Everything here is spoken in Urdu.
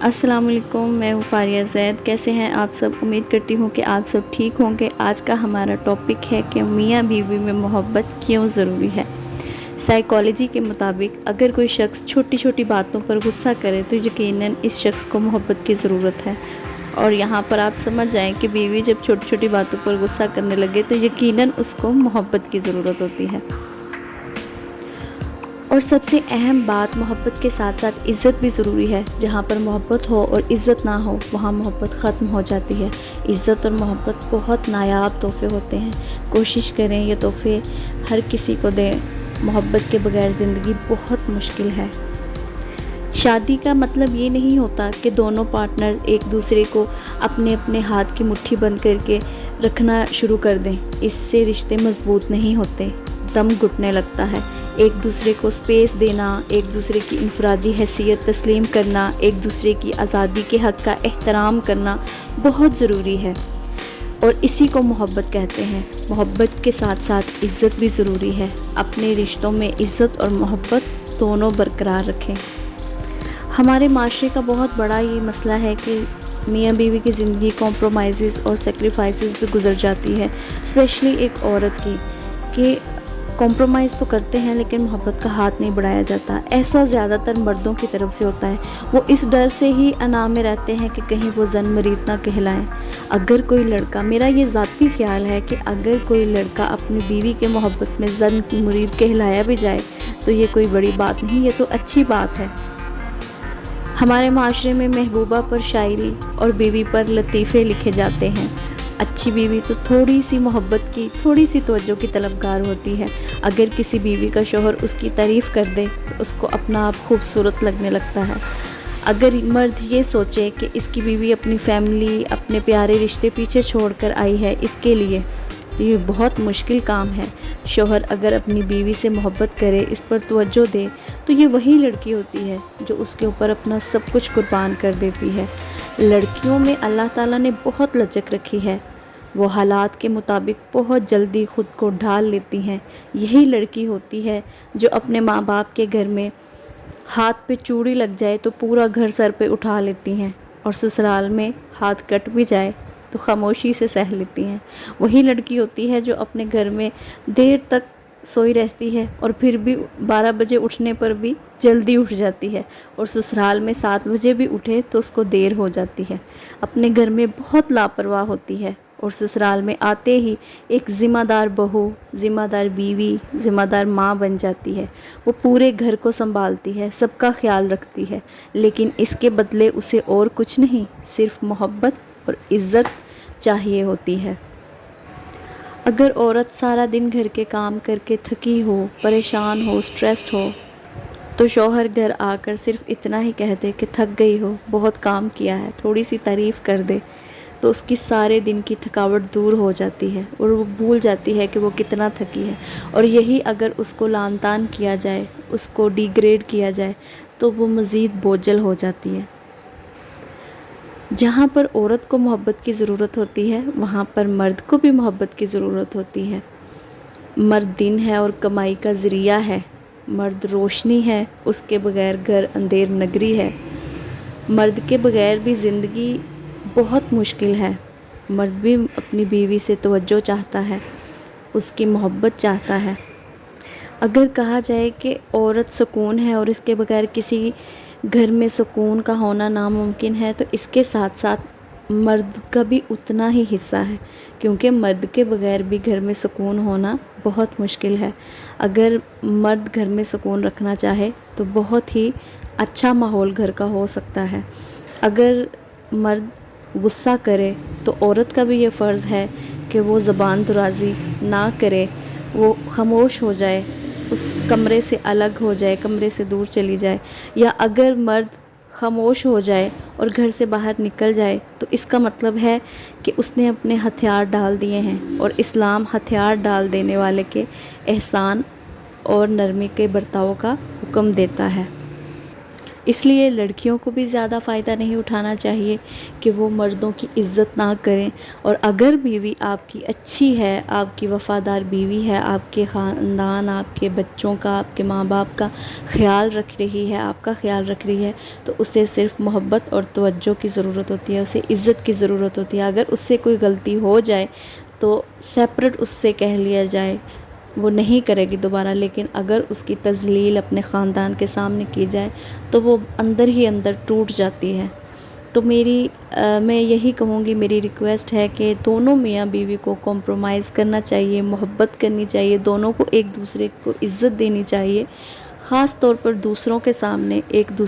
السلام علیکم، میں ہوں فاریہ زید۔ کیسے ہیں آپ سب؟ امید کرتی ہوں کہ آپ سب ٹھیک ہوں گے۔ آج کا ہمارا ٹاپک ہے کہ میاں بیوی میں محبت کیوں ضروری ہے۔ سائیکالوجی کے مطابق اگر کوئی شخص چھوٹی چھوٹی باتوں پر غصہ کرے تو یقیناً اس شخص کو محبت کی ضرورت ہے، اور یہاں پر آپ سمجھ جائیں کہ بیوی جب چھوٹی چھوٹی باتوں پر غصہ کرنے لگے تو یقیناً اس کو محبت کی ضرورت ہوتی ہے۔ اور سب سے اہم بات، محبت کے ساتھ ساتھ عزت بھی ضروری ہے۔ جہاں پر محبت ہو اور عزت نہ ہو وہاں محبت ختم ہو جاتی ہے۔ عزت اور محبت بہت نایاب تحفے ہوتے ہیں۔ کوشش کریں یہ تحفے ہر کسی کو دیں۔ محبت کے بغیر زندگی بہت مشکل ہے۔ شادی کا مطلب یہ نہیں ہوتا کہ دونوں پارٹنر ایک دوسرے کو اپنے اپنے ہاتھ کی مٹھی بند کر کے رکھنا شروع کر دیں۔ اس سے رشتے مضبوط نہیں ہوتے، دم گھٹنے لگتا ہے۔ ایک دوسرے کو سپیس دینا، ایک دوسرے کی انفرادی حیثیت تسلیم کرنا، ایک دوسرے کی آزادی کے حق کا احترام کرنا بہت ضروری ہے، اور اسی کو محبت کہتے ہیں۔ محبت کے ساتھ ساتھ عزت بھی ضروری ہے۔ اپنے رشتوں میں عزت اور محبت دونوں برقرار رکھیں۔ ہمارے معاشرے کا بہت بڑا یہ مسئلہ ہے کہ میاں بیوی کی زندگی کمپرومائزز اور سیکریفائسز پہ گزر جاتی ہے، اسپیشلی ایک عورت کی، کہ کمپرومائز تو کرتے ہیں لیکن محبت کا ہاتھ نہیں بڑھایا جاتا۔ ایسا زیادہ تر مردوں کی طرف سے ہوتا ہے۔ وہ اس ڈر سے ہی انا میں رہتے ہیں کہ کہیں وہ زن مرید نہ کہلائیں۔ اگر کوئی لڑکا، میرا یہ ذاتی خیال ہے کہ اگر کوئی لڑکا اپنی بیوی کے محبت میں زن مرید کہلایا بھی جائے تو یہ کوئی بڑی بات نہیں، یہ تو اچھی بات ہے۔ ہمارے معاشرے میں محبوبہ پر شاعری اور بیوی پر لطیفے لکھے جاتے ہیں۔ اچھی بیوی تو تھوڑی سی محبت کی، تھوڑی سی توجہ کی طلبگار ہوتی ہے۔ اگر کسی بیوی کا شوہر اس کی تعریف کر دے تو اس کو اپنا آپ خوبصورت لگنے لگتا ہے۔ اگر مرد یہ سوچے کہ اس کی بیوی اپنی فیملی، اپنے پیارے رشتے پیچھے چھوڑ کر آئی ہے اس کے لیے، تو یہ بہت مشکل کام ہے۔ شوہر اگر اپنی بیوی سے محبت کرے، اس پر توجہ دے، تو یہ وہی لڑکی ہوتی ہے جو اس کے اوپر اپنا سب کچھ قربان کر دیتی ہے۔ لڑکیوں میں اللہ تعالیٰ نے بہت لچک رکھی ہے۔ وہ حالات کے مطابق بہت جلدی خود کو ڈھال لیتی ہیں۔ یہی لڑکی ہوتی ہے جو اپنے ماں باپ کے گھر میں ہاتھ پہ چوڑی لگ جائے تو پورا گھر سر پہ اٹھا لیتی ہیں، اور سسرال میں ہاتھ کٹ بھی جائے تو خاموشی سے سہ لیتی ہیں۔ وہی لڑکی ہوتی ہے جو اپنے گھر میں دیر تک سوئی رہتی ہے اور پھر بھی 12 بجے اٹھنے پر بھی جلدی اٹھ جاتی ہے، اور سسرال میں 7 بجے بھی اٹھے تو اس کو دیر ہو جاتی ہے۔ اپنے گھر میں بہت لاپرواہ ہوتی ہے، اور سسرال میں آتے ہی ایک ذمہ دار بہو، ذمہ دار بیوی، ذمہ دار ماں بن جاتی ہے۔ وہ پورے گھر کو سنبھالتی ہے، سب کا خیال رکھتی ہے، لیکن اس کے بدلے اسے اور کچھ نہیں، صرف محبت اور عزت چاہیے ہوتی ہے۔ اگر عورت سارا دن گھر کے کام کر کے تھکی ہو، پریشان ہو، سٹریسڈ ہو، تو شوہر گھر آ کر صرف اتنا ہی کہہ دے کہ تھک گئی ہو، بہت کام کیا ہے، تھوڑی سی تعریف کر دے، تو اس کی سارے دن کی تھکاوٹ دور ہو جاتی ہے اور وہ بھول جاتی ہے کہ وہ کتنا تھکی ہے۔ اور یہی اگر اس کو لعن طعن کیا جائے، اس کو ڈی گریڈ کیا جائے، تو وہ مزید بوجھل ہو جاتی ہے۔ جہاں پر عورت کو محبت کی ضرورت ہوتی ہے وہاں پر مرد کو بھی محبت کی ضرورت ہوتی ہے۔ مرد دن ہے اور کمائی کا ذریعہ ہے۔ مرد روشنی ہے، اس کے بغیر گھر اندھیر نگری ہے۔ مرد کے بغیر بھی زندگی بہت مشکل ہے۔ مرد بھی اپنی بیوی سے توجہ چاہتا ہے، اس کی محبت چاہتا ہے۔ اگر کہا جائے کہ عورت سکون ہے اور اس کے بغیر کسی گھر میں سکون کا ہونا ناممکن ہے، تو اس کے ساتھ ساتھ مرد کا بھی اتنا ہی حصہ ہے، کیونکہ مرد کے بغیر بھی گھر میں سکون ہونا بہت مشکل ہے۔ اگر مرد گھر میں سکون رکھنا چاہے تو بہت ہی اچھا ماحول گھر کا ہو سکتا ہے۔ اگر مرد غصہ کرے تو عورت کا بھی یہ فرض ہے کہ وہ زبان درازی نہ کرے، وہ خاموش ہو جائے، اس کمرے سے الگ ہو جائے، کمرے سے دور چلی جائے۔ یا اگر مرد خاموش ہو جائے اور گھر سے باہر نکل جائے تو اس کا مطلب ہے کہ اس نے اپنے ہتھیار ڈال دیے ہیں، اور اسلام ہتھیار ڈال دینے والے کے احسان اور نرمی کے برتاؤ کا حکم دیتا ہے۔ اس لیے لڑکیوں کو بھی زیادہ فائدہ نہیں اٹھانا چاہیے کہ وہ مردوں کی عزت نہ کریں، اور اگر بیوی آپ کی اچھی ہے، آپ کی وفادار بیوی ہے، آپ کے خاندان، آپ کے بچوں کا، آپ کے ماں باپ کا خیال رکھ رہی ہے، آپ کا خیال رکھ رہی ہے، تو اسے صرف محبت اور توجہ کی ضرورت ہوتی ہے، اسے عزت کی ضرورت ہوتی ہے۔ اگر اس سے کوئی غلطی ہو جائے تو سیپریٹ اس سے کہہ لیا جائے، وہ نہیں کرے گی دوبارہ، لیکن اگر اس کی تذلیل اپنے خاندان کے سامنے کی جائے تو وہ اندر ہی اندر ٹوٹ جاتی ہے۔ تو میں یہی کہوں گی، میری ریکویسٹ ہے کہ دونوں میاں بیوی کو کمپرومائز کرنا چاہیے، محبت کرنی چاہیے، دونوں کو ایک دوسرے کو عزت دینی چاہیے، خاص طور پر دوسروں کے سامنے ایک دوسرے